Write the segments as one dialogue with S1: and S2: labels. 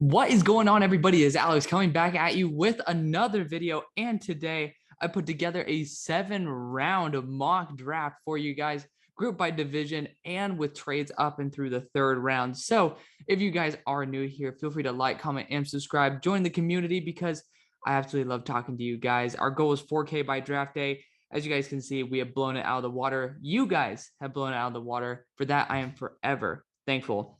S1: What is going on, everybody? Is Alex coming back at you with another video, and today I put together a 7-round mock draft for you guys, grouped by division and with trades up and through the third round. So if you guys are new here, feel free to like, comment, and subscribe. Join the community because I absolutely love talking to you guys. Our goal is 4K by draft day. As you guys can see, we have blown it out of the water. You guys have blown it out of the water. For that, I am forever thankful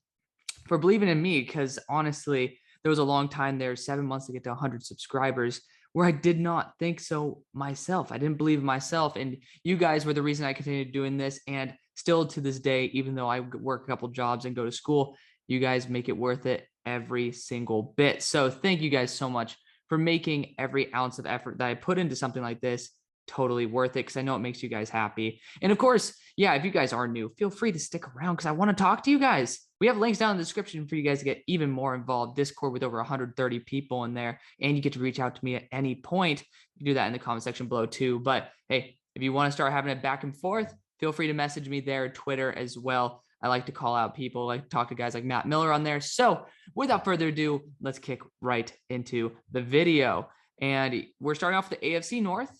S1: for believing in me, because honestly, there was a long time there, 7 months to get to 100 subscribers, where I did not think so myself. I didn't believe in myself, and you guys were the reason I continued doing this. And still to this day, even though I work a couple jobs and go to school, you guys make it worth it every single bit. So thank you guys so much for making every ounce of effort that I put into something like this totally worth it, because I know it makes you guys happy. And of course, yeah, if you guys are new, feel free to stick around because I want to talk to you guys. We have links down in the description for you guys to get even more involved. Discord with over 130 people in there, and you get to reach out to me at any point. You can do that in the comment section below too. But hey, if you want to start having it back and forth, feel free to message me there, Twitter as well. I like to call out people, like talk to guys like Matt Miller on there. So without further ado, let's kick right into the video. And we're starting off with the AFC North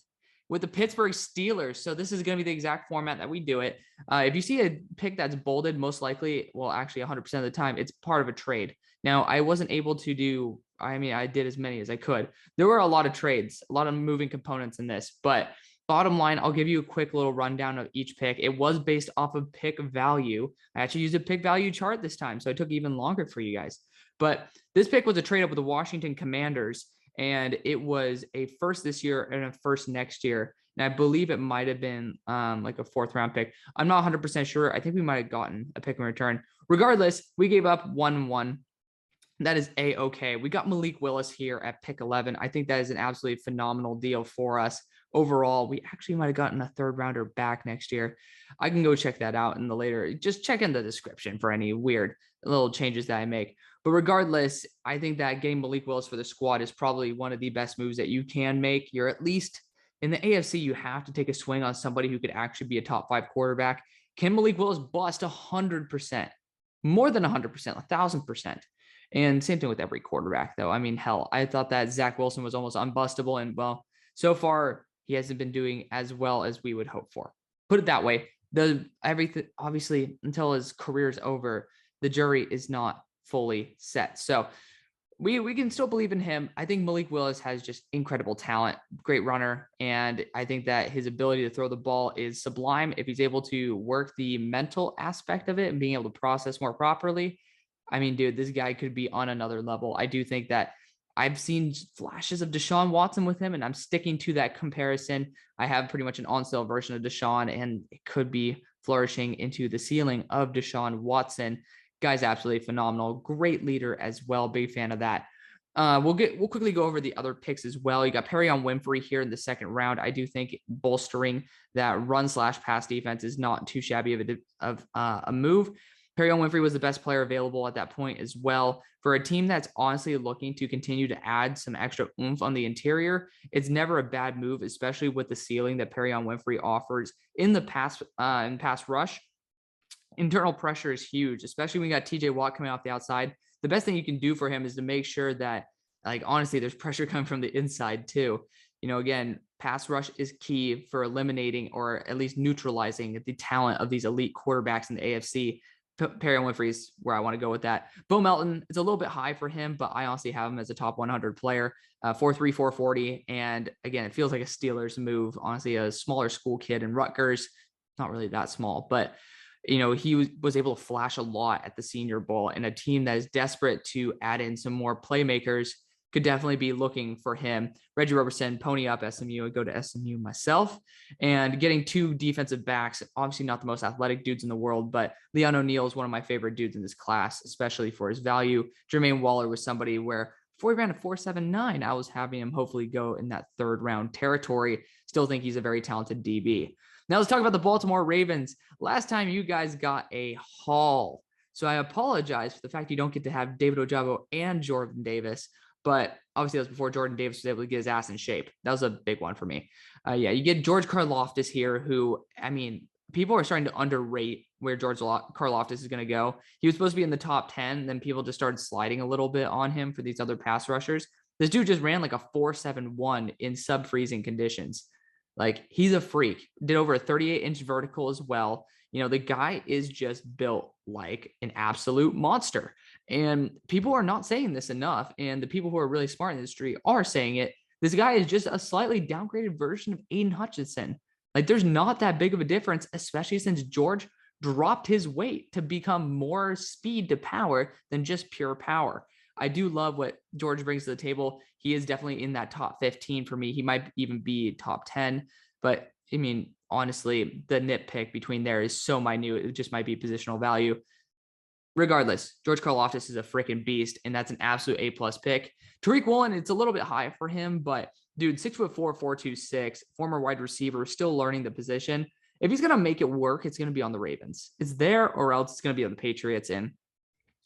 S1: with the Pittsburgh Steelers. So this is going to be the exact format that we do it. If you see a pick that's bolded, most likely, well, actually 100% of the time, it's part of a trade. Now, I wasn't able to do, I did as many as I could. There were a lot of trades, a lot of moving components in this, but bottom line, I'll give you a quick little rundown of each pick. It was based off of pick value. I actually used a pick value chart this time, so it took even longer for you guys. But this pick was a trade up with the Washington Commanders, and it was a first this year and a first next year. And I believe it might have been like a 4th round pick. I'm not 100% sure. I think we might have gotten a pick in return. Regardless, we gave up 1-1. That is A-okay. We got Malik Willis here at pick 11. I think that is an absolutely phenomenal deal for us. Overall, we actually might have gotten a 3rd rounder back next year. I can go check that out in the later. Just check in the description for any weird little changes that I make. But regardless, I think that getting Malik Willis for the squad is probably one of the best moves that you can make. You're at least in the AFC, you have to take a swing on somebody who could actually be a top 5 quarterback. Can Malik Willis bust 100%? More than 100%, 1,000%. And same thing with every quarterback, though. I mean, hell, I thought that Zach Wilson was almost unbustable. And well, so far, he hasn't been doing as well as we would hope for. Put it that way. Everything, obviously, until his career is over, the jury is not fully set. So we can still believe in him. I think Malik Willis has just incredible talent, great runner, and I think that his ability to throw the ball is sublime. If he's able to work the mental aspect of it and being able to process more properly, I mean, dude, this guy could be on another level. I do think that I've seen flashes of Deshaun Watson with him, and I'm sticking to that comparison. I have pretty much an on-sale version of Deshaun, and it could be flourishing into the ceiling of Deshaun Watson. Guy's absolutely phenomenal. Great leader as well. Big fan of that. We'll quickly go over the other picks as well. You got Perrion Winfrey here in the 2nd round. I do think bolstering that run/pass defense is not too shabby of a move. Perrion Winfrey was the best player available at that point as well. For a team that's honestly looking to continue to add some extra oomph on the interior, it's never a bad move, especially with the ceiling that Perrion Winfrey offers in the pass rush. Internal pressure is huge, especially when you got TJ Watt coming off the outside. The best thing you can do for him is to make sure that, like, honestly, there's pressure coming from the inside too. You know, again, pass rush is key for eliminating or at least neutralizing the talent of these elite quarterbacks in the AFC. Perrion Winfrey's where I want to go with that. Bo Melton, it's a little bit high for him, but I honestly have him as a top 100 player, 4.3, 4.40. And again, it feels like a Steelers move. Honestly, a smaller school kid in Rutgers, not really that small, but you know, he was able to flash a lot at the Senior Bowl, and a team that is desperate to add in some more playmakers could definitely be looking for him. Reggie Roberson, pony up SMU. I go to SMU myself, and getting 2 defensive backs, obviously not the most athletic dudes in the world, but Leon O'Neal is one of my favorite dudes in this class, especially for his value. Jermaine Waller was somebody where before he ran a 4.79, I was having him hopefully go in that 3rd round territory. Still think he's a very talented DB. Now let's talk about the Baltimore Ravens. Last time you guys got a haul. So I apologize for the fact you don't get to have David Ojabo and Jordan Davis, but obviously that was before Jordan Davis was able to get his ass in shape. That was a big one for me. Yeah, you get George Karlaftis here, who, I mean, people are starting to underrate where Karlaftis is going to go. He was supposed to be in the top 10. Then people just started sliding a little bit on him for these other pass rushers. This dude just ran like a 4.71 in sub-freezing conditions. Like, he's a freak. Did over a 38-inch vertical as well. You know, the guy is just built like an absolute monster. And people are not saying this enough. And the people who are really smart in the industry are saying it. This guy is just a slightly downgraded version of Aidan Hutchinson. Like, there's not that big of a difference, especially since George dropped his weight to become more speed to power than just pure power. I do love what George brings to the table. He is definitely in that top 15 for me. He might even be top 10, but I mean, honestly, the nitpick between there is so minute. It just might be positional value. Regardless, George Karlaftis is a freaking beast, and that's an absolute A+ pick. Tariq Woolen, it's a little bit high for him, but dude, 6'4", 426, former wide receiver, still learning the position. If he's going to make it work, it's going to be on the Ravens. It's there, or else it's going to be on the Patriots. And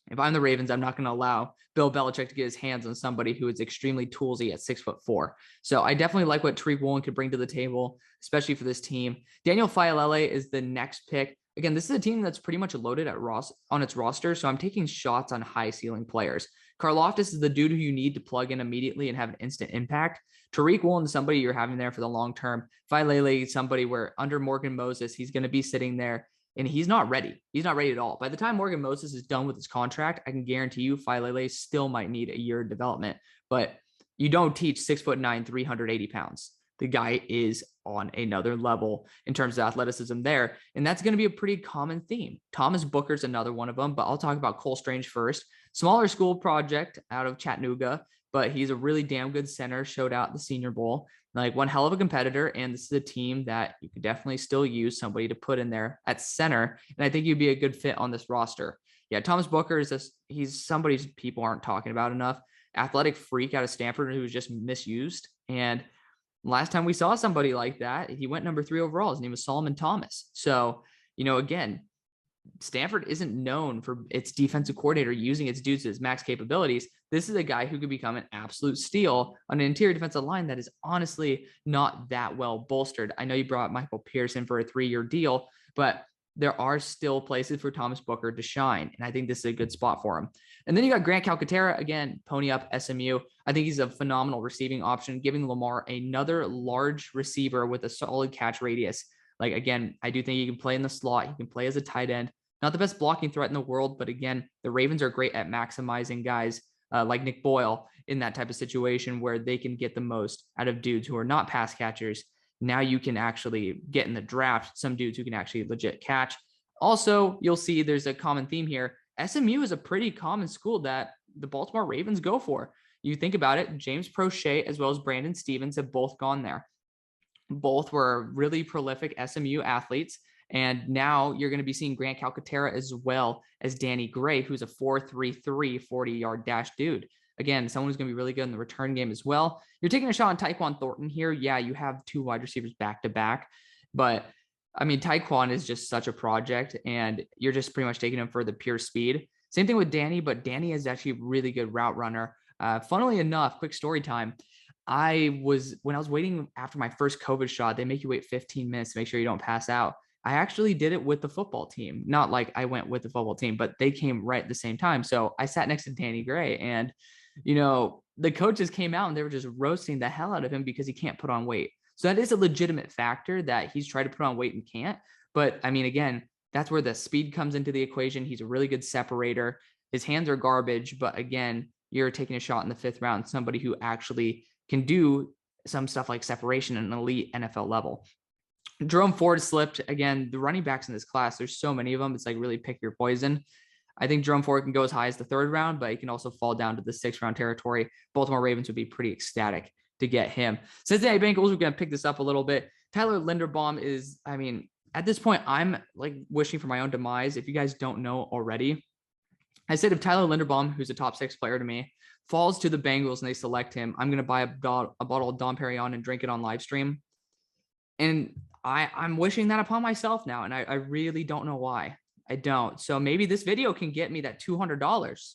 S1: if I'm the Ravens, I'm not going to allow Bill Belichick to get his hands on somebody who is extremely toolsy at 6'4". So I definitely like what Tariq Woolen could bring to the table, especially for this team. Daniel Faalele is the next pick. Again, this is a team that's pretty much loaded on its roster, so I'm taking shots on high ceiling players. Karlaftis is the dude who you need to plug in immediately and have an instant impact. Tariq Woolen is somebody you're having there for the long term. Faalele is somebody where under Morgan Moses, he's going to be sitting there, and he's not ready. He's not ready at all. By the time Morgan Moses is done with his contract, I can guarantee you Faalele still might need a year of development. But you don't teach 6'9", 380 pounds. The guy is on another level in terms of athleticism there. And that's going to be a pretty common theme. Thomas Booker's another one of them, but I'll talk about Cole Strange first. Smaller school project out of Chattanooga, but he's a really damn good center, showed out the Senior Bowl. Like, one hell of a competitor, and this is a team that you could definitely still use somebody to put in there at center, and I think you'd be a good fit on this roster. Yeah, Thomas Booker he's somebody people aren't talking about enough. Athletic freak out of Stanford who was just misused, and last time we saw somebody like that, he went number 3 overall. His name was Solomon Thomas. So, again, Stanford isn't known for its defensive coordinator using its dudes to his max capabilities. This is a guy who could become an absolute steal on an interior defensive line that is honestly not that well bolstered. I know you brought Michael Pearson for a 3-year deal, but there are still places for Thomas Booker to shine, and I think this is a good spot for him. And then you got Grant Calcaterra, again, pony up SMU. I think he's a phenomenal receiving option, giving Lamar another large receiver with a solid catch radius. Like, again, I do think he can play in the slot. He can play as a tight end. Not the best blocking threat in the world, but again, the Ravens are great at maximizing guys like Nick Boyle in that type of situation where they can get the most out of dudes who are not pass catchers. Now you can actually get in the draft some dudes who can actually legit catch. Also, you'll see there's a common theme here. SMU is a pretty common school that the Baltimore Ravens go for. You think about it, James Prochet as well as Brandon Stevens have both gone there. Both were really prolific SMU athletes. And now you're going to be seeing Grant Calcaterra as well as Danny Gray, who's a 4.33 40-yard dash dude. Again, someone who's going to be really good in the return game as well. You're taking a shot on Tyquan Thornton here. Yeah, you have 2 wide receivers back to back, but I mean, Tyquan is just such a project, and you're just pretty much taking him for the pure speed. Same thing with Danny, but Danny is actually a really good route runner. Funnily enough, quick story time. When I was waiting after my first COVID shot, they make you wait 15 minutes to make sure you don't pass out. I actually did it with the football team. Not like I went with the football team, but they came right at the same time. So I sat next to Danny Gray, and, the coaches came out and they were just roasting the hell out of him because he can't put on weight. So that is a legitimate factor that he's tried to put on weight and can't. But I mean, again, that's where the speed comes into the equation. He's a really good separator. His hands are garbage, but again, you're taking a shot in the 5th round, somebody who actually can do some stuff like separation at an elite NFL level. Jerome Ford slipped. Again, the running backs in this class, there's so many of them. It's like really pick your poison. I think Jerome Ford can go as high as the 3rd round, but he can also fall down to the 6th round territory. Baltimore Ravens would be pretty ecstatic to get him. Cincinnati Bengals, we're going to pick this up a little bit. Tyler Linderbaum is, I mean, at this point, I'm like wishing for my own demise. If you guys don't know already, I said if Tyler Linderbaum, who's a top 6 player to me, falls to the Bengals and they select him, I'm going to buy a bottle of Dom Perignon and drink it on live stream. And I'm wishing that upon myself now, and I really don't know why. I don't. So maybe this video can get me that $200.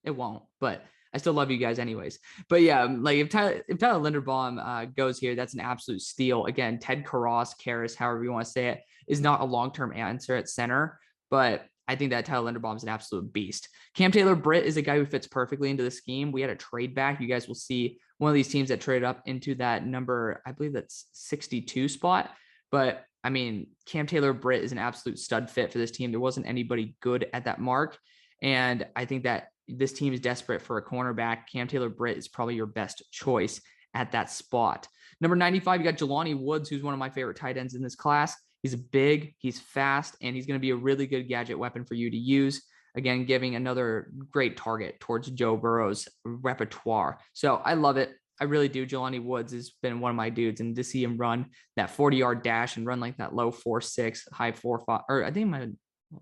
S1: It won't, but I still love you guys anyways. But yeah, like if Tyler Linderbaum goes here, that's an absolute steal. Again, Ted Karras, however you want to say it. is not a long-term answer at center, but I think that Tyler Linderbaum is an absolute beast. Cam Taylor-Britt is a guy who fits perfectly into the scheme. We had a trade back. You guys will see one of these teams that traded up into that number, I believe that's 62 spot. But I mean, Cam Taylor-Britt is an absolute stud fit for this team. There wasn't anybody good at that mark. And I think that this team is desperate for a cornerback. Cam Taylor-Britt is probably your best choice at that spot. Number 95, you got Jelani Woods, who's one of my favorite tight ends in this class. He's big, he's fast, and he's going to be a really good gadget weapon for you to use. Again, giving another great target towards Joe Burrow's repertoire. So I love it. I really do. Jelani Woods has been one of my dudes, and to see him run that 40-yard dash and run like that low 4.6, high 4.5, or I think my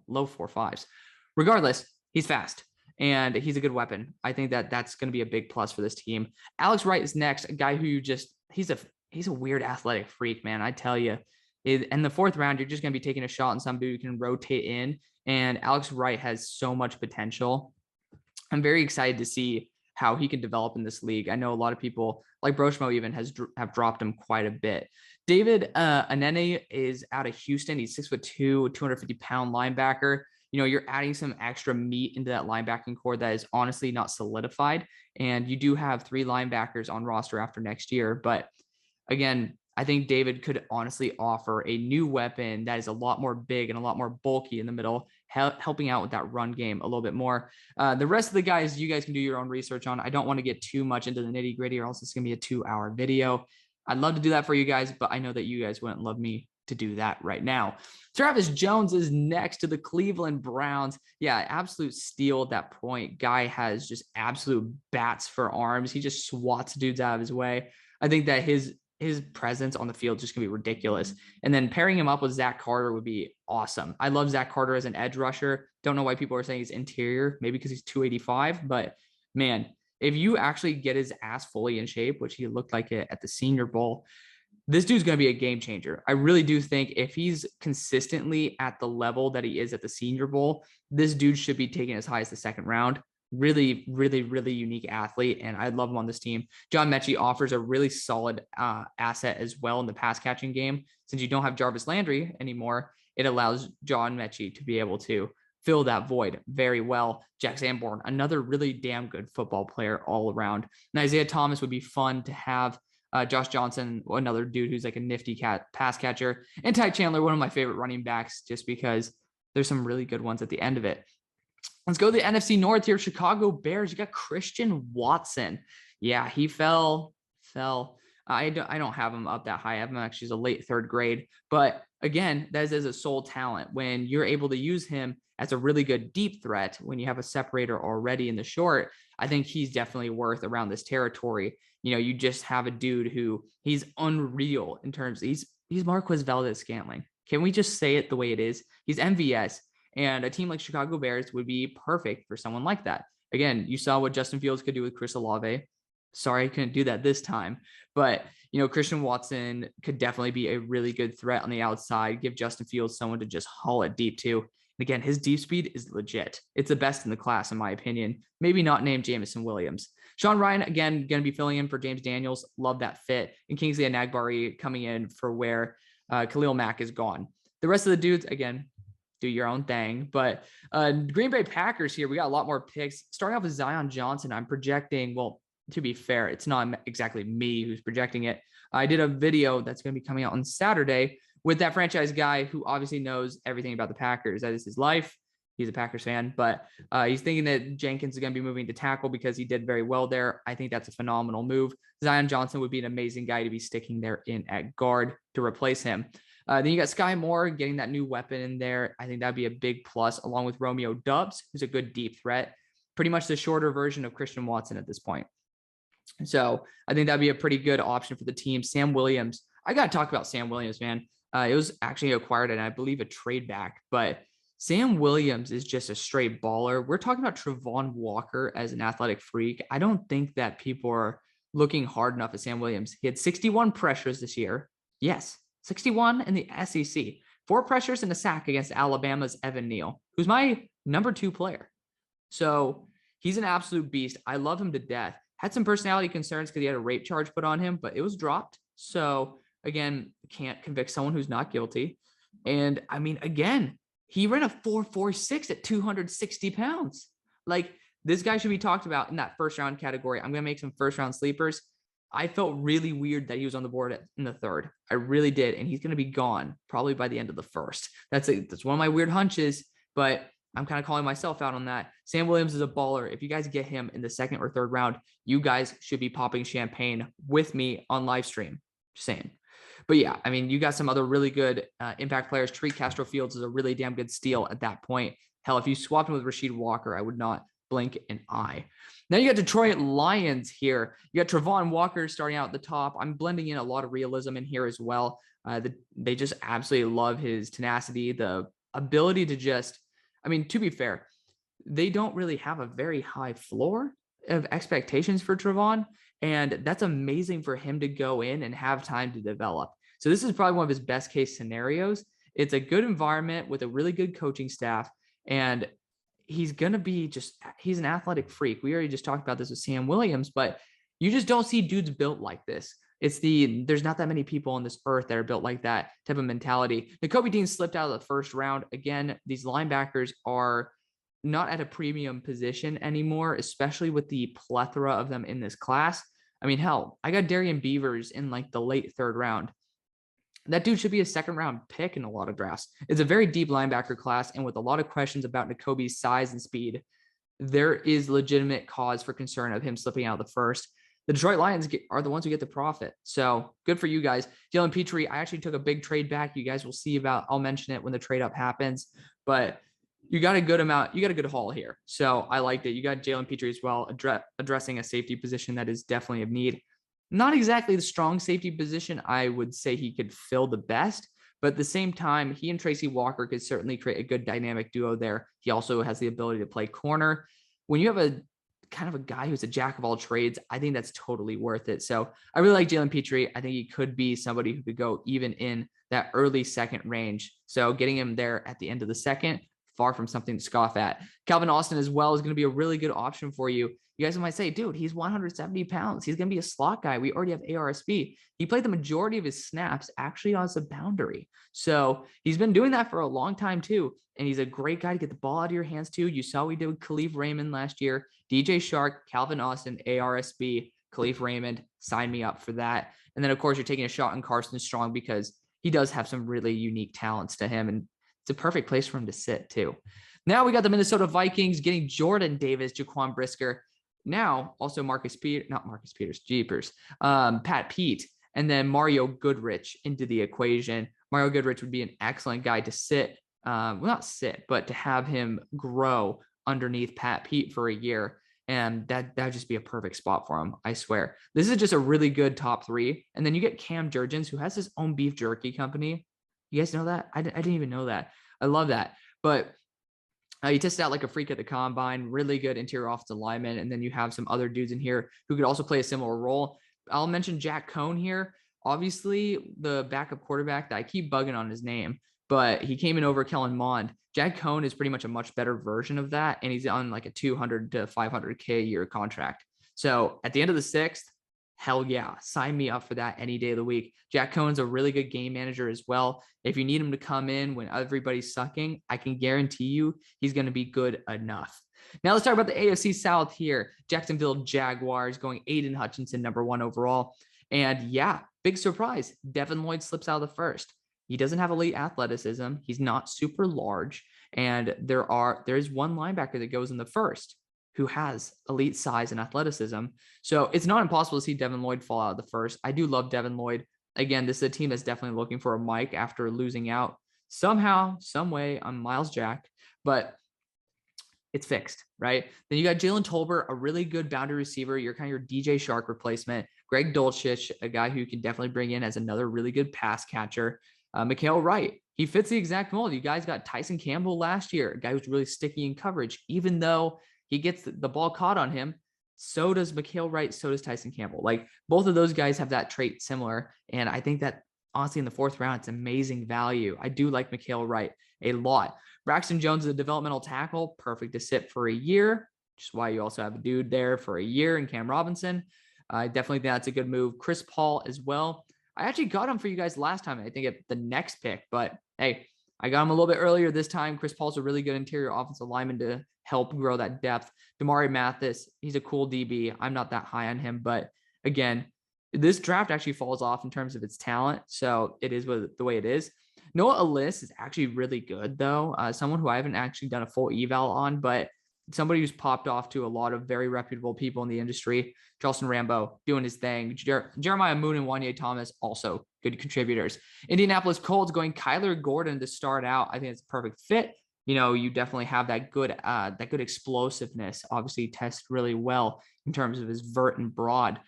S1: low 4.5s. Regardless, he's fast, and he's a good weapon. I think that that's going to be a big plus for this team. Alex Wright is next, a guy who he's a weird athletic freak, man. I tell you. In the fourth round, you're just going to be taking a shot on somebody who can rotate in. And Alex Wright has so much potential. I'm very excited to see how he can develop in this league. I know a lot of people, like Broshmo even, have dropped him quite a bit. David Anene is out of Houston. He's 6'2", 250-pound linebacker. You know, you're adding some extra meat into that linebacking core that is honestly not solidified. And you do have 3 linebackers on roster after next year. But again, I think David could honestly offer a new weapon that is a lot more big and a lot more bulky in the middle, helping out with that run game a little bit more. The rest of the guys, you guys can do your own research on. I don't want to get too much into the nitty gritty, or else it's going to be a 2-hour video. I'd love to do that for you guys, but I know that you guys wouldn't love me to do that right now. Travis Jones is next to the Cleveland Browns. Yeah, absolute steal at that point. Guy has just absolute bats for arms. He just swats dudes out of his way. I think that his presence on the field is just going to be ridiculous. And then pairing him up with Zach Carter would be awesome. I love Zach Carter as an edge rusher. Don't know why people are saying he's interior, maybe because he's 285, but man, if you actually get his ass fully in shape, which he looked like it at the Senior Bowl, this dude's going to be a game changer. I really do think if he's consistently at the level that he is at the Senior Bowl, this dude should be taken as high as the second round. Really, really, really unique athlete, and I love him on this team. John Mechie offers a really solid asset as well in the pass catching game. Since you don't have Jarvis Landry anymore, it allows John Mechie to be able to fill that void very well. Jack Sanborn, another really damn good football player all around. And Isaiah Thomas would be fun to have. Josh Johnson, another dude who's like a nifty pass catcher. And Ty Chandler, one of my favorite running backs, just because there's some really good ones at the end of it. Let's go to the NFC North here. Chicago Bears. You got Christian Watson. Yeah, he fell. I don't have him up that high. I have him actually as a late third grade. But again, that is a sole talent. When you're able to use him as a really good deep threat, when you have a separator already in the short, I think he's definitely worth around this territory. You know, you just have a dude who he's unreal in terms of, he's Marquez Valdez-Scantling. Can we just say it the way it is? He's MVS. And a team like Chicago Bears would be perfect for someone like that. Again, you saw what Justin Fields could do with Chris Olave. Sorry, I couldn't do that this time. But, you know, Christian Watson could definitely be a really good threat on the outside, give Justin Fields someone to just haul it deep to. And again, his deep speed is legit. It's the best in the class, in my opinion. Maybe not named Jamison Williams. Sean Ryan, again, going to be filling in for James Daniels. Love that fit. And Kingsley Enagbare coming in for where Khalil Mack is gone. The rest of the dudes, again, do your own thing. But Green Bay Packers here, we got a lot more picks. Starting off with Zion Johnson, I'm projecting, well, to be fair, it's not exactly me who's projecting it. I did a video that's going to be coming out on Saturday with that franchise guy who obviously knows everything about the Packers. That is his life. He's a Packers fan, but he's thinking that Jenkins is going to be moving to tackle because he did very well there. I think that's a phenomenal move. Zion Johnson would be an amazing guy to be sticking there in at guard to replace him. Then you got Sky Moore getting that new weapon in there. I think that'd be a big plus, along with Romeo Doubs, who's a good deep threat. Pretty much the shorter version of Christian Watson at this point. So I think that'd be a pretty good option for the team. Sam Williams. I got to talk about Sam Williams, man. It was actually acquired, and I believe a trade back, but Sam Williams is just a straight baller. We're talking about Travon Walker as an athletic freak. I don't think that people are looking hard enough at Sam Williams. He had 61 pressures this year. Yes. 61 in the SEC, 4 pressures and a sack against Alabama's Evan Neal, who's my number 2 player. So he's an absolute beast. I love him to death. Had some personality concerns because he had a rape charge put on him, but it was dropped. So again, can't convict someone who's not guilty. And I mean, again, he ran a 4.46 at 260 pounds. Like, this guy should be talked about in that first round category. I'm going to make some first round sleepers. I felt really weird that he was on the board in the third. I really did. And he's going to be gone probably by the end of the first. That's one of my weird hunches, but I'm kind of calling myself out on that. Sam Williams is a baller. If you guys get him in the second or third round, you guys should be popping champagne with me on live stream. Just saying. But yeah, I mean, you got some other really good impact players. Tariq Castro Fields is a really damn good steal at that point. Hell, if you swapped him with Rasheed Walker, I would not blink an eye. Now you got Detroit Lions here. You got Travon Walker starting out at the top. I'm blending in a lot of realism in here as well. They just absolutely love his tenacity, the ability to just, I mean, to be fair, they don't really have a very high floor of expectations for Travon. And that's amazing for him to go in and have time to develop. So this is probably one of his best case scenarios. It's a good environment with a really good coaching staff. And he's going to be he's an athletic freak. We already just talked about this with Sam Williams, but you just don't see dudes built like this. There's not that many people on this earth that are built like that type of mentality. Nakobe Dean slipped out of the first round. Again, these linebackers are not at a premium position anymore, especially with the plethora of them in this class. I mean, hell, I got Darian Beavers in like the late third round. That dude should be a second round pick in a lot of drafts. It's a very deep linebacker class. And with a lot of questions about Nakobe's size and speed, there is legitimate cause for concern of him slipping out of the first. The Detroit Lions are the ones who get the profit. So good for you guys. Jalen Petrie, I actually took a big trade back. You guys will see I'll mention it when the trade up happens, but you got a good amount. You got a good haul here. So I liked it. You got Jalen Petrie as well, addressing a safety position that is definitely of need. Not exactly the strong safety position I would say he could fill the best, but at the same time, he and Tracy Walker could certainly create a good dynamic duo there. He also has the ability to play corner. When you have a kind of a guy who's a jack of all trades, I think that's totally worth it. So I really like Jalen Petrie. I think he could be somebody who could go even in that early second range. So getting him there at the end of the second, far from something to scoff at. Calvin Austin as well is going to be a really good option for you. You guys might say, dude, he's 170 pounds. He's going to be a slot guy. We already have ARSB. He played the majority of his snaps actually as a boundary. So he's been doing that for a long time too. And he's a great guy to get the ball out of your hands too. You saw we did with Khalif Raymond last year, DJ Shark, Calvin Austin, ARSB, Khalif Raymond, sign me up for that. And then of course you're taking a shot on Carson Strong because he does have some really unique talents to him. And it's a perfect place for him to sit too. Now we got the Minnesota Vikings getting Jordan Davis, Jaquan Brisker. Now also Pat Pete, and then Mario Goodrich into the equation. Mario Goodrich would be an excellent guy to sit, not sit, but to have him grow underneath Pat Pete for a year. And that'd just be a perfect spot for him. I swear. This is just a really good top three. And then you get Cam Jurgens, who has his own beef jerky company. You guys know that? I didn't even know that. I love that. But he tested out like a freak at the combine, really good interior offensive lineman. And then you have some other dudes in here who could also play a similar role. I'll mention Jack Cohn here. Obviously, the backup quarterback that I keep bugging on his name, but he came in over Kellen Mond. Jack Cohn is pretty much a much better version of that. And he's on like a 200 to 500K a year contract. So at the end of the sixth, hell yeah, sign me up for that any day of the week. Jack Cohn's a really good game manager as well. If you need him to come in when everybody's sucking, I can guarantee you he's going to be good enough. Now let's talk about the AFC South here. Jacksonville Jaguars going Aidan Hutchinson, #1 overall. And yeah, big surprise. Devin Lloyd slips out of the first. He doesn't have elite athleticism. He's not super large. And there is one linebacker that goes in the first who has elite size and athleticism. So it's not impossible to see Devin Lloyd fall out of the first. I do love Devin Lloyd. Again, this is a team that's definitely looking for a Mike after losing out somehow, some way on Miles Jack, but it's fixed, right? Then you got Jalen Tolbert, a really good boundary receiver. You're kind of your DJ Shark replacement. Greg Dulcich, a guy who you can definitely bring in as another really good pass catcher. Mikael Wright, he fits the exact mold. You guys got Tyson Campbell last year, a guy who's really sticky in coverage, even though he gets the ball caught on him. So does Mikael Wright. So does Tyson Campbell. Like both of those guys have that trait similar. And I think that honestly in the fourth round, it's amazing value. I do like Mikael Wright a lot. Braxton Jones is a developmental tackle, perfect to sit for a year, which is why you also have a dude there for a year in Cam Robinson. I definitely think that's a good move. Chris Paul as well. I actually got him for you guys last time. I think at the next pick, but hey, I got him a little bit earlier this time. Chris Paul's a really good interior offensive lineman to help grow that depth. Damari Mathis, he's a cool DB. I'm not that high on him, but again, this draft actually falls off in terms of its talent. So it is the way it is. Noah Ellis is actually really good, though. Someone who I haven't actually done a full eval on, but somebody who's popped off to a lot of very reputable people in the industry. Charleston Rambo doing his thing. Jeremiah Moon and Wanye Thomas, also good contributors. Indianapolis Colts going Kyler Gordon to start out. I think it's a perfect fit. You definitely have that good explosiveness. Obviously, tests really well in terms of his vert and broad.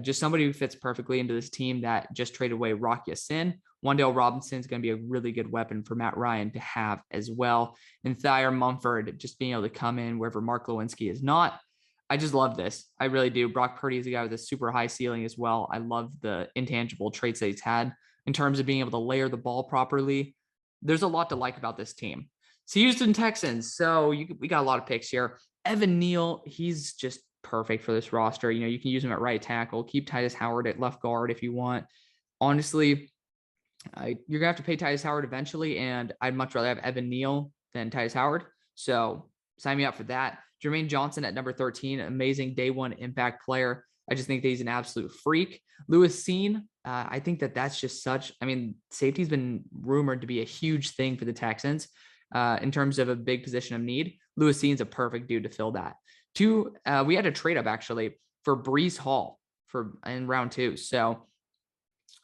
S1: Just somebody who fits perfectly into this team that just traded away Rock Ya-Sin. Wan'Dale Robinson is going to be a really good weapon for Matt Ryan to have as well. And Thayer Mumford just being able to come in wherever Mark Lewinsky is not. I just love this. I really do. Brock Purdy is a guy with a super high ceiling as well. I love the intangible traits that he's had in terms of being able to layer the ball properly. There's a lot to like about this team. So Houston Texans. So we got a lot of picks here. Evan Neal, he's just perfect for this roster. You can use him at right tackle, keep Titus Howard at left guard if you want. Honestly, you're gonna have to pay Titus Howard eventually, and I'd much rather have Evan Neal than Titus Howard. So sign me up for that. Jermaine Johnson at number 13, amazing day one impact player. I just think that he's an absolute freak. Lewis Cine, I think that's just safety's been rumored to be a huge thing for the Texans in terms of a big position of need. Lewis Cine's a perfect dude to fill that. We had a trade up actually for Breece Hall in round 2. So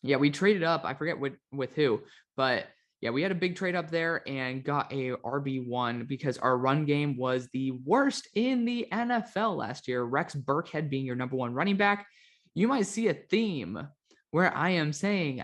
S1: yeah, we traded up. I forget with who, but yeah, we had a big trade up there and got a RB1 because our run game was the worst in the NFL last year. Rex Burkhead being your number 1 running back. You might see a theme where I am saying,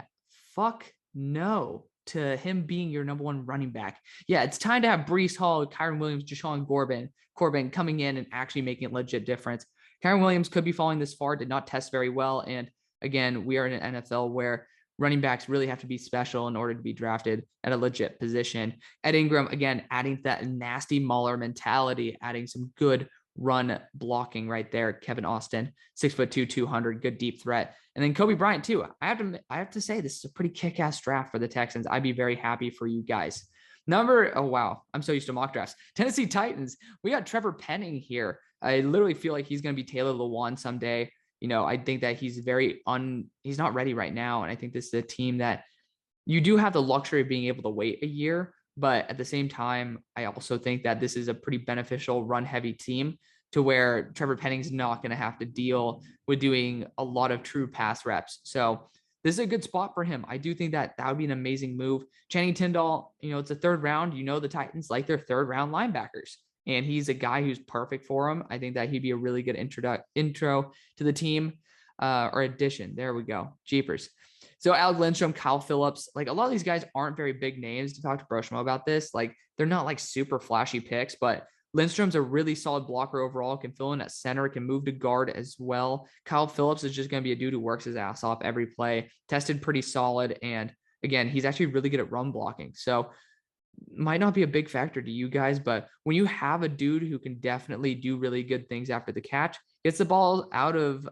S1: fuck no to him being your number 1 running back. Yeah, it's time to have Breece Hall, Kyren Williams, Jashawn Corbin coming in and actually making a legit difference. Kyren Williams could be falling this far, did not test very well. And again, we are in an NFL where running backs really have to be special in order to be drafted at a legit position. Ed Ingram, again, adding that nasty Mauler mentality, adding some good run blocking right there. Kevin Austin, 6'2", 200, good deep threat. And then Kobe Bryant too. I have to say this is a pretty kick-ass draft for the Texans. I'd be very happy for you guys. Oh wow, I'm so used to mock drafts. Tennessee Titans. We got Trevor Penning here. I literally feel like he's going to be Taylor Lewan someday. I think that he's he's not ready right now. And I think this is a team that you do have the luxury of being able to wait a year. But at the same time, I also think that this is a pretty beneficial run heavy team to where Trevor Penning's not going to have to deal with doing a lot of true pass reps. So this is a good spot for him. I do think that would be an amazing move. Channing Tindall, it's a 3rd round. The Titans like their 3rd round linebackers. And he's a guy who's perfect for him. I think that he'd be a really good intro to the team or addition. There we go. Jeepers. So Alec Lindstrom, Kyle Phillips, a lot of these guys aren't very big names. To talk to Broshmo about this, they're not super flashy picks, but Lindstrom's a really solid blocker overall, can fill in at center, can move to guard as well. Kyle Phillips is just going to be a dude who works his ass off every play, tested pretty solid. And again, he's actually really good at run blocking. So might not be a big factor to you guys, but when you have a dude who can definitely do really good things after the catch, gets the ball out of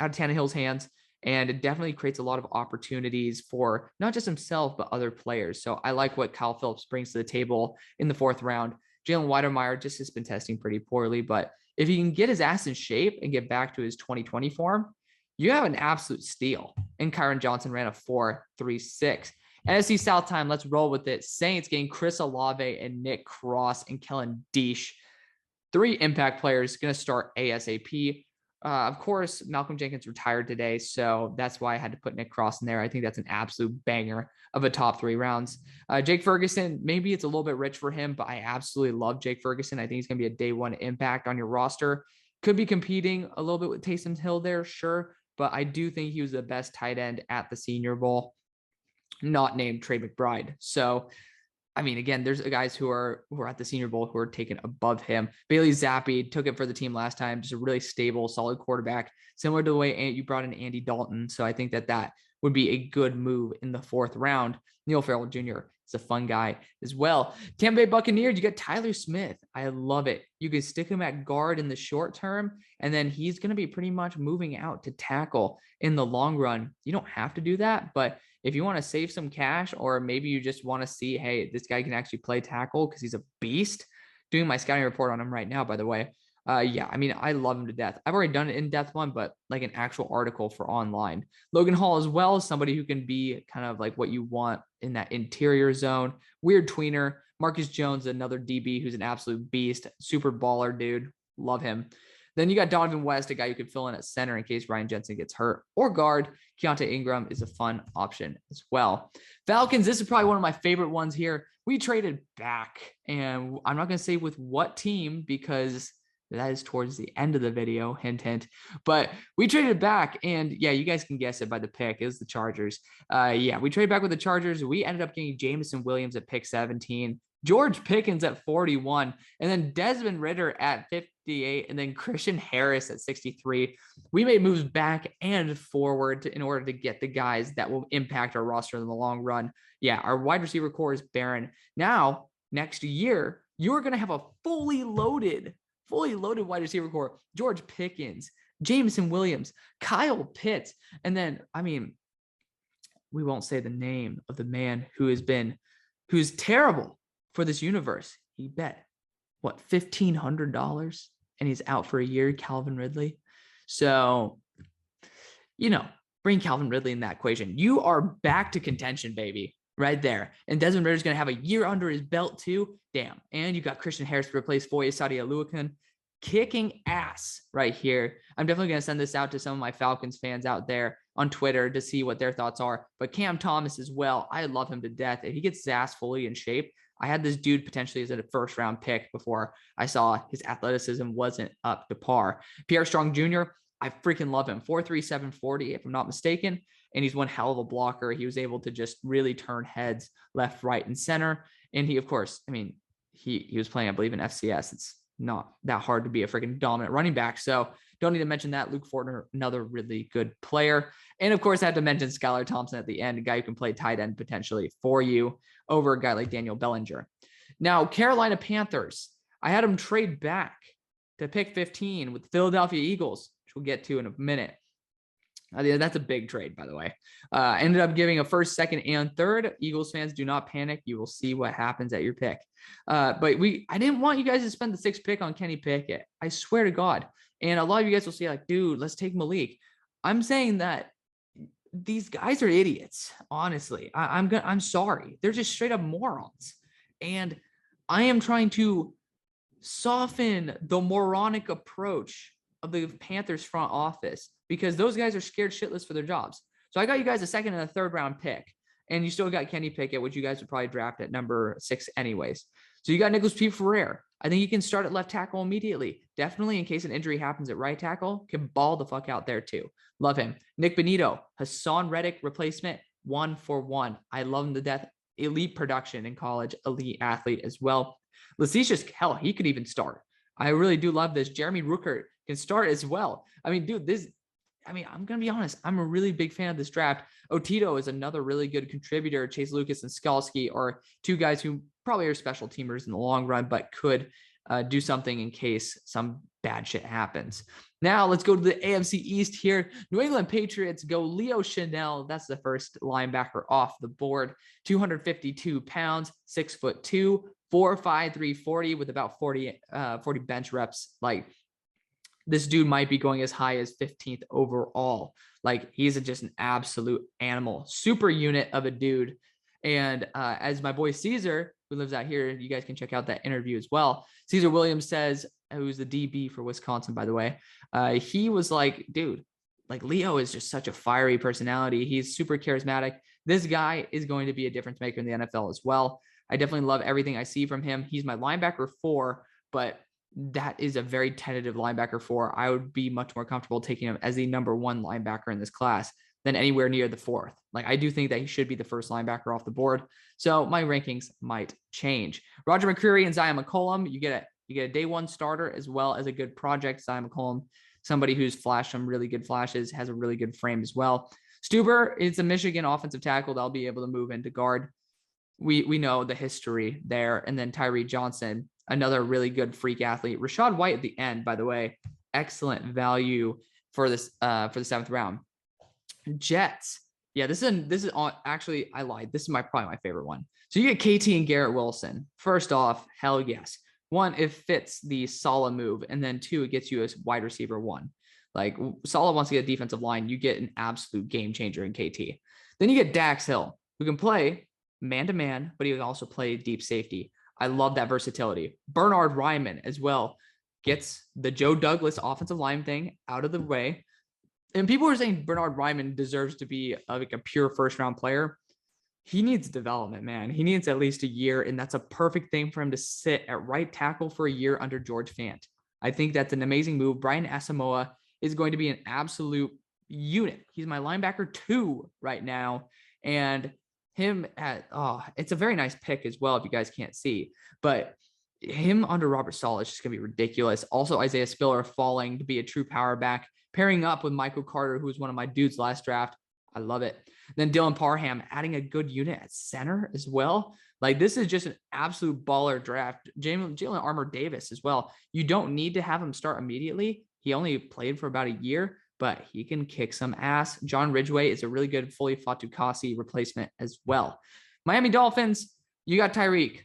S1: Tannehill's hands, and it definitely creates a lot of opportunities for not just himself, but other players. So I like what Kyle Phillips brings to the table in the 4th round. Jalen Weidemeyer just has been testing pretty poorly, but if he can get his ass in shape and get back to his 2020 form, you have an absolute steal. And Kyron Johnson ran a 4.36. NFC South time, let's roll with it. Saints getting Chris Olave and Nick Cross and Kellen Deesh. 3 impact players going to start ASAP. Of course, Malcolm Jenkins retired today, so that's why I had to put Nick Cross in there. I think that's an absolute banger of a top 3 rounds. Jake Ferguson, maybe it's a little bit rich for him, but I absolutely love Jake Ferguson. I think he's going to be a day 1 impact on your roster. Could be competing a little bit with Taysom Hill there, sure, but I do think he was the best tight end at the Senior Bowl, not named Trey McBride. So again, there's guys who are at the Senior Bowl who are taken above him. Bailey Zappi took it for the team last time, just a really stable, solid quarterback, similar to the way you brought in Andy Dalton. So I think that would be a good move in the 4th round. Neil Farrell Jr., It's a fun guy as well. Tampa Bay Buccaneers, you got Tyler Smith. I love it. You could stick him at guard in the short term, and then he's going to be pretty much moving out to tackle in the long run. You don't have to do that, but if you want to save some cash, or maybe you just want to see, hey, this guy can actually play tackle because he's a beast. Doing my scouting report on him right now, by the way. Yeah, I mean, I love him to death. I've already done an in-depth one, but like an actual article for online. Logan Hall as well, somebody who can be kind of like what you want in that interior zone. Weird tweener. Marcus Jones, another DB who's an absolute beast. Super baller, dude. Love him. Then you got Donovan West, a guy you could fill in at center in case Ryan Jensen gets hurt, or guard. Keontae Ingram is a fun option as well. Falcons, this is probably one of my favorite ones here. We traded back, and I'm not going to say with what team because that is towards the end of the video, hint, hint. But we traded back, and yeah, you guys can guess it by the pick. It was the Chargers. Yeah, we traded back with the Chargers. We ended up getting Jameson Williams at pick 17, George Pickens at 41, and then Desmond Ridder at 58, and then Christian Harris at 63. We made moves back and forward in order to get the guys that will impact our roster in the long run. Yeah, our wide receiver core is barren. Now, next year, you're going to have a fully loaded wide receiver core. George Pickens, Jameson Williams, Kyle Pitts, and then, I mean, we won't say the name of the man who's terrible for this universe. He bet, what, $1,500, and he's out for a year, Calvin Ridley. So, you know, bring Calvin Ridley in that equation. You are back to contention, baby, right there. And Desmond Ridder's going to have a year under his belt too. Damn. And you got Christian Harris to replace Foye Sadi-Aluakan. Kicking ass right here. I'm definitely going to send this out to some of my Falcons fans out there on Twitter to see what their thoughts are. But Cam Thomas as well. I love him to death. If he gets his ass fully in shape, I had this dude potentially as a first round pick before I saw his athleticism wasn't up to par. Pierre Strong Jr., I freaking love him. 4.37 40, if I'm not mistaken. And he's one hell of a blocker. He was able to just really turn heads left, right, and center. And he, of course, I mean, he was playing, I believe, in FCS. It's not that hard to be a freaking dominant running back. So don't need to mention that. Luke Fortner, another really good player. And of course, I had to mention Skylar Thompson at the end, a guy who can play tight end potentially for you over a guy like Daniel Bellinger. Now, Carolina Panthers, I had them trade back to pick 15 with the Philadelphia Eagles, which we'll get to in a minute. That's a big trade, by the way. Ended up giving a first, second, and third. Eagles fans, do not panic. You will see what happens at your pick. But I didn't want you guys to spend the 6th pick on Kenny Pickett. I swear to God. And a lot of you guys will say, like, dude, let's take Malik. I'm saying that these guys are idiots. Honestly, I'm sorry. They're just straight up morons. And I am trying to soften the moronic approach of the Panthers front office because those guys are scared shitless for their jobs. So I got you guys a 2nd and a 3rd round pick, and you still got Kenny Pickett, which you guys would probably draft at number 6 anyways. So you got Nicholas P. Ferrer. I think he can start at left tackle immediately. Definitely in case an injury happens at right tackle, can ball the fuck out there too. Love him. Nick Benito, Hassan Reddick replacement, 1-for-1. I love him to death. Elite production in college, elite athlete as well. Lacetius, hell, he could even start. I really do love this. Jeremy Ruckert can start as well. I mean, dude, I'm going to be honest. I'm a really big fan of this draft. Otito is another really good contributor. Chase Lucas and Skalski are two guys who probably are special teamers in the long run, but could do something in case some bad shit happens. Now let's go to the AFC East here. New England Patriots go Leo Chanel. That's the first linebacker off the board. 252 pounds, 6'2", 4'5", 340 with about 40 bench reps. Like, this dude might be going as high as 15th overall. Like, he's just an absolute animal, super unit of a dude. And as my boy Caesar, who lives out here, you guys can check out that interview as well. Caesar Williams says, who's the DB for Wisconsin, by the way. He was like, dude, like, Leo is just such a fiery personality. He's super charismatic. This guy is going to be a difference maker in the NFL as well. I definitely love everything I see from him. He's my linebacker 4, but that is a very tentative linebacker 4. I would be much more comfortable taking him as the number 1 linebacker in this class than anywhere near the 4th. Like, I do think that he should be the first linebacker off the board. So my rankings might change. Roger McCreary and Zion McCollum, you get a day 1 starter as well as a good project. Zion McCollum, somebody who's flashed some really good flashes, has a really good frame as well. Stuber is a Michigan offensive tackle that'll be able to move into guard. we know the history there. And then Tyree Johnson, another really good freak athlete. Rachaad White at the end, by the way, excellent value for this for the 7th round. Jets. Yeah, this is actually, I lied. This is probably my favorite one. So you get KT and Garrett Wilson. First off, hell yes. One, it fits the Saleh move, and then 2, it gets you a wide receiver 1. Like Saleh wants to get a defensive line, you get an absolute game changer in KT. Then you get Dax Hill, who can play man-to-man, but he can also play deep safety. I love that versatility. Bernhard Raimann as well gets the Joe Douglas offensive line thing out of the way. And people are saying Bernhard Raimann deserves to be like a pure first-round player. He needs development, man. He needs at least a year, and that's a perfect thing for him to sit at right tackle for a year under George Fant. I think that's an amazing move. Brian Asamoah is going to be an absolute unit. He's my linebacker 2 right now, and him it's a very nice pick as well if you guys can't see, but him under Robert Saleh is just gonna be ridiculous. Also, Isaiah Spiller falling to be a true power back, pairing up with Michael Carter, who was one of my dudes last draft. I love it. Then Dylan Parham adding a good unit at center as well. Like, this is just an absolute baller draft. Jalen Armour Davis as well. You don't need to have him start immediately. He only played for about a year, but he can kick some ass. John Ridgeway is a really good fully Fatukasi replacement as well. Miami Dolphins, you got Tyreek.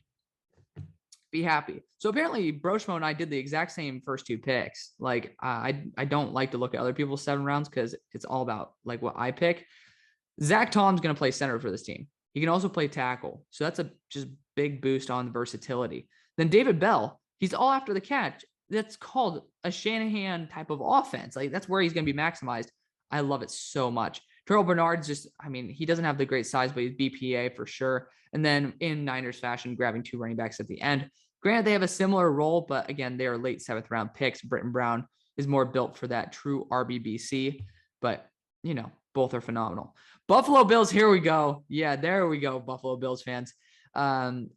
S1: Be happy. So apparently Broshmo and I did the exact same first 2 picks. Like, I don't like to look at other people's 7 rounds because it's all about like what I pick. Zach Tom's going to play center for this team. He can also play tackle. So that's a just big boost on the versatility. Then David Bell, he's all after the catch. That's called a Shanahan type of offense. Like, that's where he's going to be maximized. I love it so much. Terrell Bernard's just, I mean, he doesn't have the great size, but he's BPA for sure. And then in Niners fashion, grabbing 2 running backs at the end. Granted, they have a similar role, but again, they are late 7th round picks. Britton Brown is more built for that true RBBC, but you know, both are phenomenal. Buffalo Bills, here we go. Yeah, there we go, Buffalo Bills fans.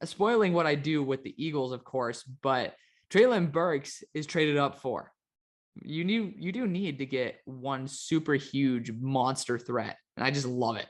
S1: Spoiling what I do with the Eagles, of course, but Treylon Burks is traded up for. You do need to get one super huge monster threat, and I just love it.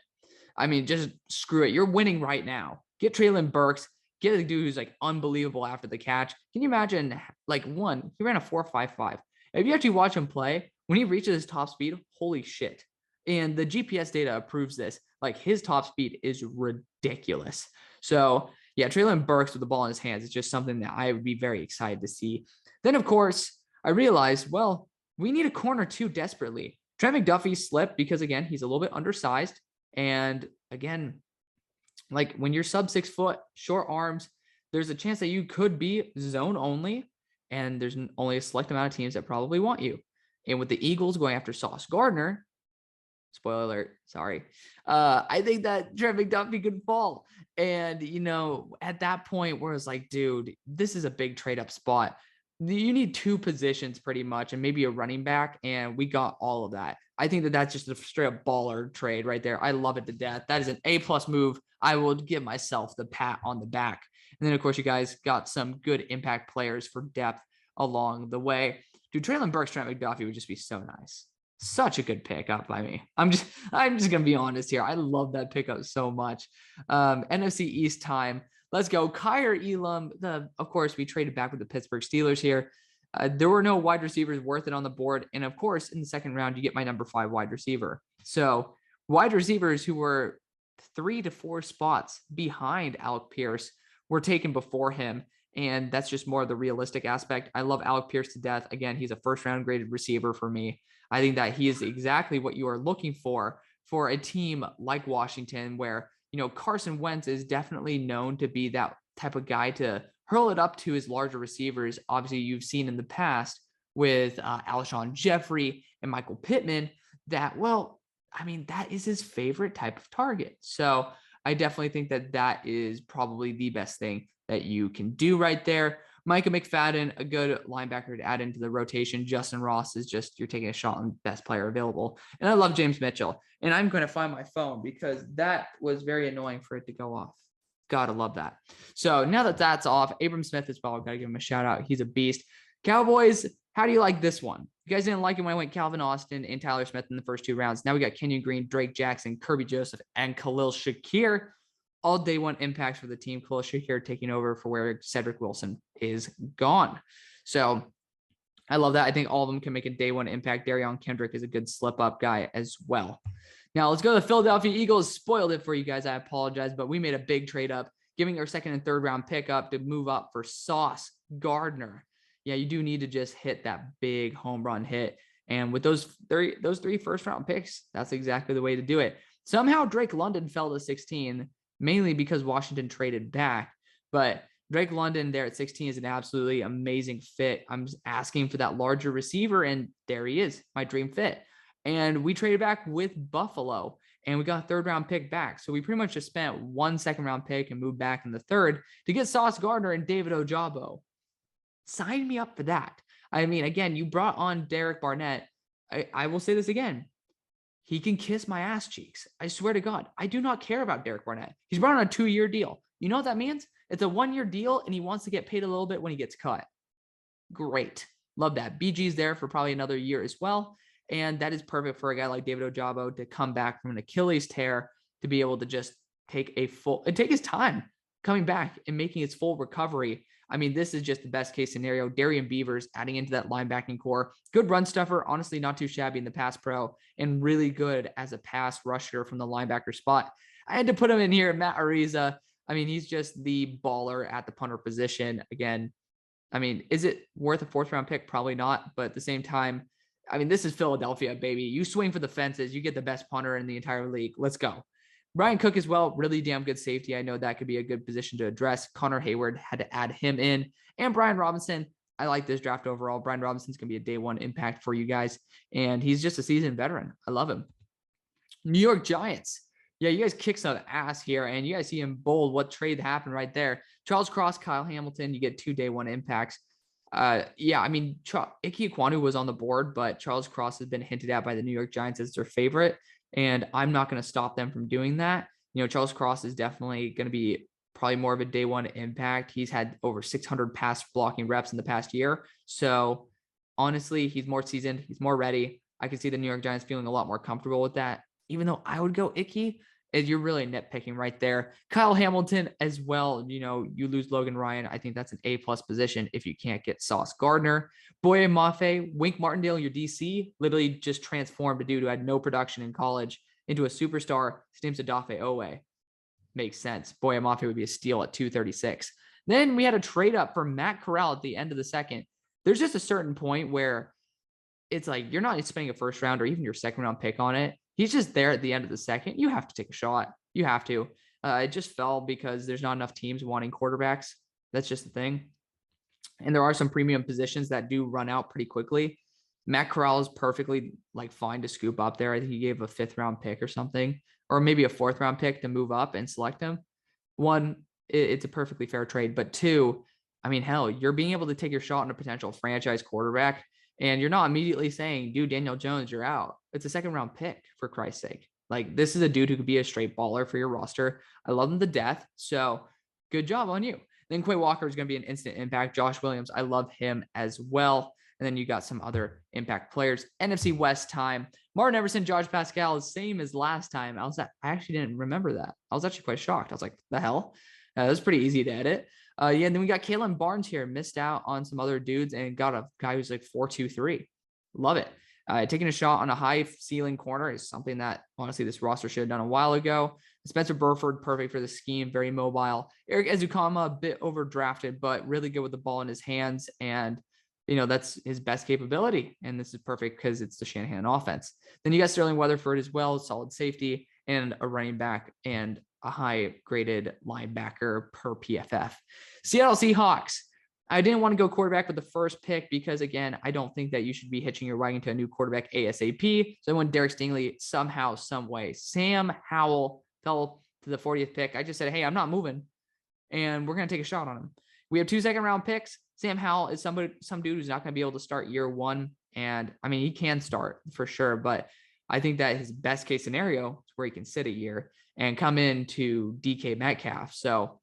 S1: I mean, just screw it. You're winning right now. Get Treylon Burks. Get a dude who's like unbelievable after the catch. Can you imagine, like, he ran a 4.55. If you actually watch him play, when he reaches his top speed, holy shit. And the GPS data approves this. Like, his top speed is ridiculous. So yeah, Treylon Burks with the ball in his hands is just something that I would be very excited to see. Then, of course, I realized, well, we need a corner 2 desperately. Trent McDuffie slipped because, again, he's a little bit undersized. And again, like, when you're sub 6 foot, short arms, there's a chance that you could be zone only, and there's only a select amount of teams that probably want you. And with the Eagles going after Sauce Gardner, spoiler alert, sorry, I think that Trent McDuffie could fall. And, you know, at that point where it's like, dude, this is a big trade up spot. You need 2 positions pretty much, and maybe a running back, and we got all of that. I think that that's just a straight up baller trade right there. I love it to death. That is an A+ move. I will give myself the pat on the back. And then, of course, you guys got some good impact players for depth along the way. Dude, Treylon Burks, Trent McDuffie would just be so nice. Such a good pickup by me. I'm just gonna be honest here. I love that pickup so much. NFC East time. Let's go. Kyer Elam. Of course, we traded back with the Pittsburgh Steelers here. There were no wide receivers worth it on the board. And of course, in the 2nd round, you get my number 5 wide receiver. So wide receivers who were 3 to 4 spots behind Alec Pierce were taken before him. And that's just more of the realistic aspect. I love Alec Pierce to death. Again, he's a 1st round graded receiver for me. I think that he is exactly what you are looking for a team like Washington, where, you know, Carson Wentz is definitely known to be that type of guy to hurl it up to his larger receivers. Obviously, you've seen in the past with Alshon Jeffrey and Michael Pittman that, well, I mean, that is his favorite type of target. So I definitely think that that is probably the best thing that you can do right there. Micah McFadden, a good linebacker to add into the rotation. Justin Ross is just, you're taking a shot on best player available. And I love James Mitchell. And I'm going to find my phone because that was very annoying for it to go off. Gotta love that. So now that that's off, Abram Smith as well. Gotta give him a shout out. He's a beast. Cowboys, how do you like this one? You guys didn't like it when I went Calvin Austin and Tyler Smith in the first 2 rounds. Now we got Kenyon Green, Drake Jackson, Kirby Joseph, and Khalil Shakir. all day one impacts for the team. Khalil here taking over for where Cedric Wilson is gone. So I love that. I think all of them can make a day one impact. Darion Kendrick is a good slip up guy as well. Now let's go to the Philadelphia Eagles. Spoiled it for you guys. I apologize, but we made a big trade up, giving our second and third round pick up to move up for Sauce Gardner. Yeah, you do need to just hit that big home run hit. And with those three first round picks, that's exactly the way to do it. Somehow Drake London fell to 16, mainly because Washington traded back. But Drake London there at 16 is an absolutely amazing fit. I'm asking for that larger receiver, and there he is, my dream fit. And we traded back with Buffalo, and we got a third round pick back. So we pretty much just spent 1 second round pick and moved back in the third to get Sauce Gardner and David Ojabo. Sign me up for that. I mean, again, you brought on Derek Barnett. I will say this again. He can kiss my ass cheeks. I swear to God, I do not care about Derek Barnett. He's brought on a 2-year deal. You know what that means? It's a 1-year deal, and he wants to get paid a little bit when he gets cut. Great. Love that. BG's there for probably another year as well. And that is perfect for a guy like David Ojabo to come back from an Achilles tear to be able to just take his time coming back and making his full recovery. I mean, this is just the best case scenario. Darian Beavers adding into that linebacking core. Good run stuffer, honestly, not too shabby in the pass pro, and really good as a pass rusher from the linebacker spot. I had to put him in here, Matt Ariza. I mean, he's just the baller at the punter position. Again, I mean, is it worth a 4th round pick? Probably not. But at the same time, I mean, this is Philadelphia, baby. You swing for the fences. You get the best punter in the entire league. Let's go. Brian Cook as well, really damn good safety. I know that could be a good position to address. Connor Hayward had to add him in. And Brian Robinson, I like this draft overall. Brian Robinson's going to be a day one impact for you guys. And he's just a seasoned veteran. I love him. New York Giants. Yeah, you guys kick some ass here. And you guys see in bold what trade happened right there. Charles Cross, Kyle Hamilton, you get 2 day one impacts. Yeah, I mean, Ike Ekwonu was on the board, but Charles Cross has been hinted at by the New York Giants as their favorite. And I'm not going to stop them from doing that. You know, Charles Cross is definitely going to be probably more of a day one impact. He's had over 600 pass blocking reps in the past year. So honestly, he's more seasoned. He's more ready. I can see the New York Giants feeling a lot more comfortable with that, even though I would go Icky. You're really nitpicking right there. Kyle Hamilton as well. You know, you lose Logan Ryan. I think that's an A+ position if you can't get Sauce Gardner. Boye Mafe, Wink Martindale, your DC, literally just transformed a dude who had no production in college into a superstar. His name's Odafe Owe. Makes sense. Boye Mafe would be a steal at 236. Then we had a trade up for Matt Corral at the end of the second. There's just a certain point where it's like you're not spending a first round or even your second round pick on it. He's just there at the end of the second. You have to take a shot. You have to. It just fell because there's not enough teams wanting quarterbacks. That's just the thing. And there are some premium positions that do run out pretty quickly. Matt Corral is perfectly fine to scoop up there. I think he gave a 5th round pick or something, or maybe a 4th round pick to move up and select him. 1, it's a perfectly fair trade. But 2, I mean, hell, you're being able to take your shot on a potential franchise quarterback. And you're not immediately saying, dude, Daniel Jones, you're out. It's a 2nd round pick, for Christ's sake. This is a dude who could be a straight baller for your roster. I love him to death. So good job on you. Then Quay Walker is going to be an instant impact. Josh Williams, I love him as well. And then you got some other impact players. NFC West time. Martin Everson, Josh Pascal is same as last time. I actually didn't remember that. I was actually quite shocked. I was like, the hell? That was pretty easy to edit. Yeah, and then we got Kalen Barnes here, missed out on some other dudes and got a guy who's 4.23. Love it. Taking a shot on a high ceiling corner is something that honestly this roster should have done a while ago. Spencer Burford, perfect for the scheme, very mobile. Eric Ezukama, a bit overdrafted, but really good with the ball in his hands. And, you know, that's his best capability. And this is perfect because it's the Shanahan offense. Then you got Sterling Weatherford as well, solid safety and a running back and a high graded linebacker per PFF. Seattle Seahawks. I didn't want to go quarterback with the first pick because, again, I don't think that you should be hitching your wagon to a new quarterback ASAP. So I went Derek Stingley somehow, some way. Sam Howell fell to the 40th pick. I just said, hey, I'm not moving, and we're going to take a shot on him. We have 2 second-round picks. Sam Howell is some dude who's not going to be able to start year 1. And, I mean, he can start for sure, but I think that his best-case scenario is where he can sit a year and come into DK Metcalf. So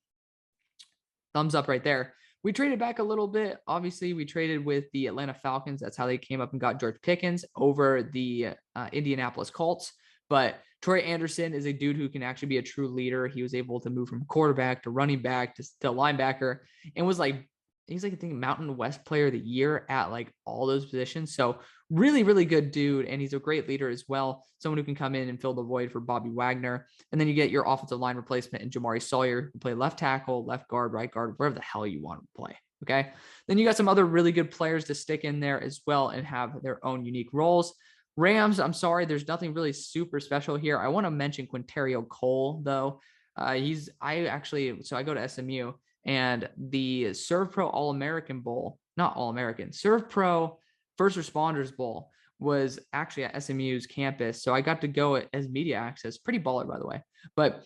S1: thumbs up right there. We traded back a little bit. Obviously, we traded with the Atlanta Falcons. That's how they came up and got George Pickens over the Indianapolis Colts. But Troy Anderson is a dude who can actually be a true leader. He was able to move from quarterback to running back to linebacker, and was like, he's like, I think, Mountain West Player of the Year at like all those positions. So really, really good dude. And he's a great leader as well. Someone who can come in and fill the void for Bobby Wagner. And then you get your offensive line replacement in Jamari Sawyer, who can play left tackle, left guard, right guard, wherever the hell you want to play. Okay. Then you got some other really good players to stick in there as well and have their own unique roles. Rams, I'm sorry, there's nothing really super special here. I want to mention Quinterio Cole, though. I go to SMU, and the Serve Pro All-American Bowl, not All-American, Serve Pro First Responders Bowl was actually at SMU's campus. So I got to go as media access. Pretty baller, by the way. But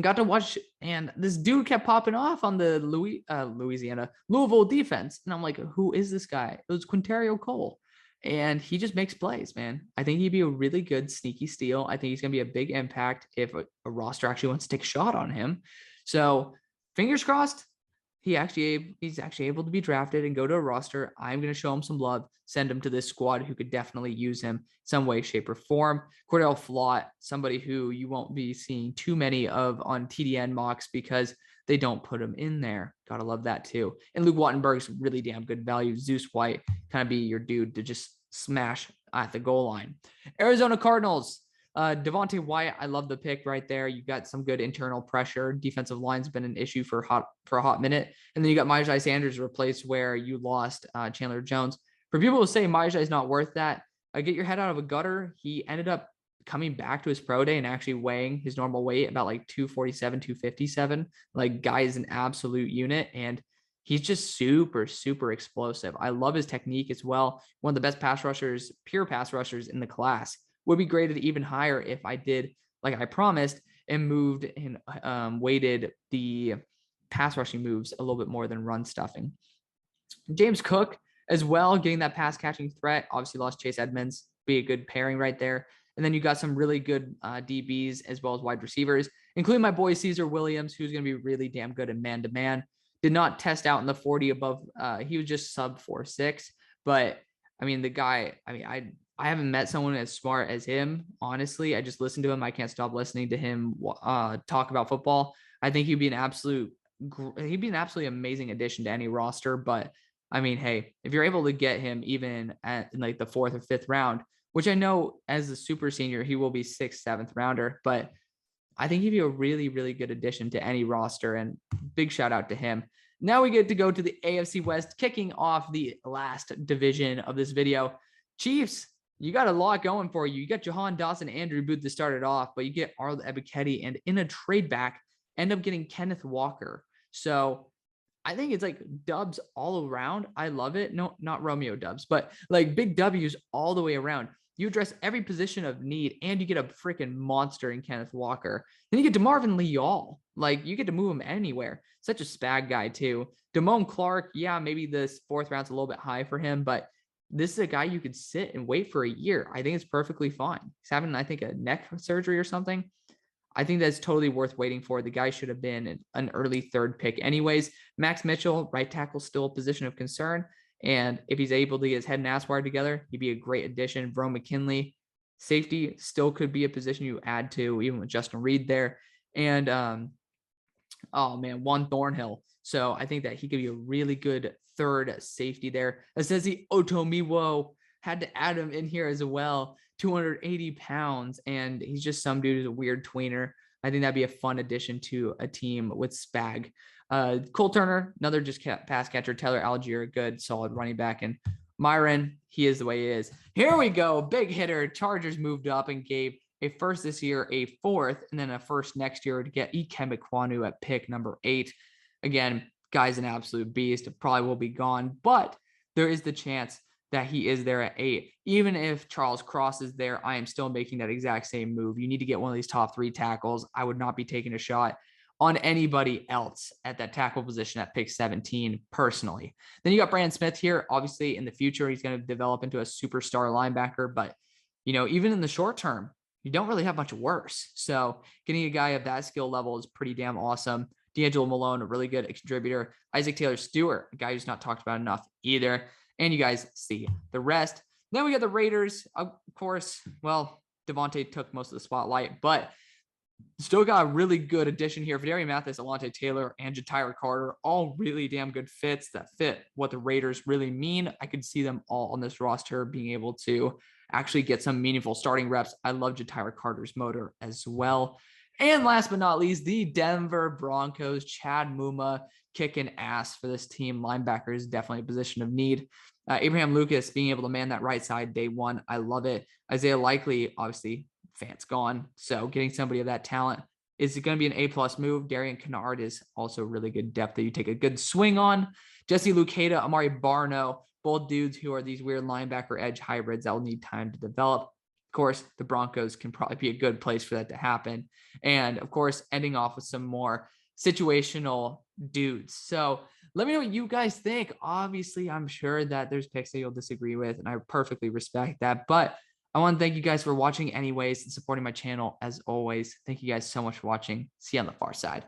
S1: got to watch, and this dude kept popping off on the Louisville defense. And I'm like, who is this guy? It was Quinterio Cole. And he just makes plays, man. I think he'd be a really good sneaky steal. I think he's going to be a big impact if a roster actually wants to take a shot on him. So fingers crossed, he's actually able to be drafted and go to a roster. I'm going to show him some love, send him to this squad who could definitely use him some way, shape, or form. Cordell Flott, somebody who you won't be seeing too many of on TDN mocks because they don't put him in there. Gotta love that too. And Luke Wattenberg's really damn good value. Zeus White kind of be your dude to just smash at the goal line. Arizona Cardinals. Devontae Wyatt, I love the pick right there. You got some good internal pressure. Defensive line's been an issue for a hot minute. And then you got Myjai Sanders replaced where you lost Chandler Jones. For people who say Myjai is not worth that, get your head out of a gutter. He ended up coming back to his pro day and actually weighing his normal weight about like 247, 257. Like, guy is an absolute unit, and he's just super, super explosive. I love his technique as well. One of the best pass rushers, pure pass rushers in the class. Would be graded even higher if I did, like I promised, and moved and weighted the pass rushing moves a little bit more than run stuffing. James Cook as well, getting that pass catching threat. Obviously lost Chase Edmonds, be a good pairing right there. And then you got some really good DBs as well as wide receivers, including my boy Caesar Williams, who's going to be really damn good in man-to-man. Did not test out in the 40 above. He was just sub 4.6. But, I mean, the guy, I haven't met someone as smart as him, honestly. I just listen to him. I can't stop listening to him talk about football. I think he'd be an absolutely amazing addition to any roster. But, I mean, hey, if you're able to get him even in like the 4th or 5th round, which I know as a super senior, he will be 6th, 7th rounder, but I think he'd be a really, really good addition to any roster, and big shout out to him. Now we get to go to the AFC West, kicking off the last division of this video. Chiefs, you got a lot going for you. You got Jahan Dawson, Andrew Booth to start it off, but you get Arnold Ebiketie, and in a trade back, end up getting Kenneth Walker. So I think it's like dubs all around. I love it. No, not Romeo dubs, but like big W's all the way around. You address every position of need, and you get a freaking monster in Kenneth Walker. Then you get DeMarvin Leal. Like, you get to move him anywhere. Such a spag guy, too. Damone Clark, yeah, maybe this 4th round's a little bit high for him, but this is a guy you could sit and wait for a year. I think it's perfectly fine. He's having, I think, a neck surgery or something. I think that's totally worth waiting for. The guy should have been an early 3rd pick anyways. Max Mitchell, right tackle, still a position of concern. And if he's able to get his head and ass wired together, he'd be a great addition. Verone McKinley, safety, still could be a position you add to, even with Justin Reed there. And, Juan Thornhill. So I think that he could be a really good 3rd safety there. Asezi Otomiwo, had to add him in here as well. 280 pounds, and he's just some dude who's a weird tweener. I think that'd be a fun addition to a team with Spag. Cole Turner, another just pass catcher. Taylor Algier, good, solid running back. And Myron, he is the way he is. Here we go. Big hitter. Chargers moved up and gave a 1st this year, a 4th, and then a 1st next year to get Ikem Ekwonu at pick number 8. Again, guy's an absolute beast. Probably will be gone, but there is the chance that he is there at 8. Even if Charles Cross is there, I am still making that exact same move. You need to get one of these top 3 tackles. I would not be taking a shot on anybody else at that tackle position at pick 17 personally. Then you got Brandon Smith here. Obviously, in the future, he's going to develop into a superstar linebacker, but even in the short term, you don't really have much worse. So getting a guy of that skill level is pretty damn awesome. D'Angelo Malone, a really good contributor. Isaac Taylor Stewart, a guy who's not talked about enough either. And you guys see the rest. Then we got the Raiders, of course. Well, Devontae took most of the spotlight, but still got a really good addition here. Vidarian Mathis, Alontae Taylor, and Ja'Tyre Carter, all really damn good fits that fit what the Raiders really mean. I could see them all on this roster being able to actually get some meaningful starting reps. I love Ja'Tyre Carter's motor as well. And last but not least, the Denver Broncos, Chad Muma kicking ass for this team. Linebacker is definitely a position of need. Abraham Lucas being able to man that right side day one. I love it. Isaiah Likely, obviously, Fant's gone. So getting somebody of that talent is going to be an A+ move. Darian Kennard is also really good depth that you take a good swing on. Jesse Luketa, Amari Barno, both dudes who are these weird linebacker edge hybrids that will need time to develop. Of course, the Broncos can probably be a good place for that to happen. And of course, ending off with some more situational dudes. So let me know what you guys think. Obviously, I'm sure that there's picks that you'll disagree with, and I perfectly respect that. But I want to thank you guys for watching anyways and supporting my channel as always. Thank you guys so much for watching. See you on the far side.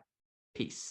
S1: Peace.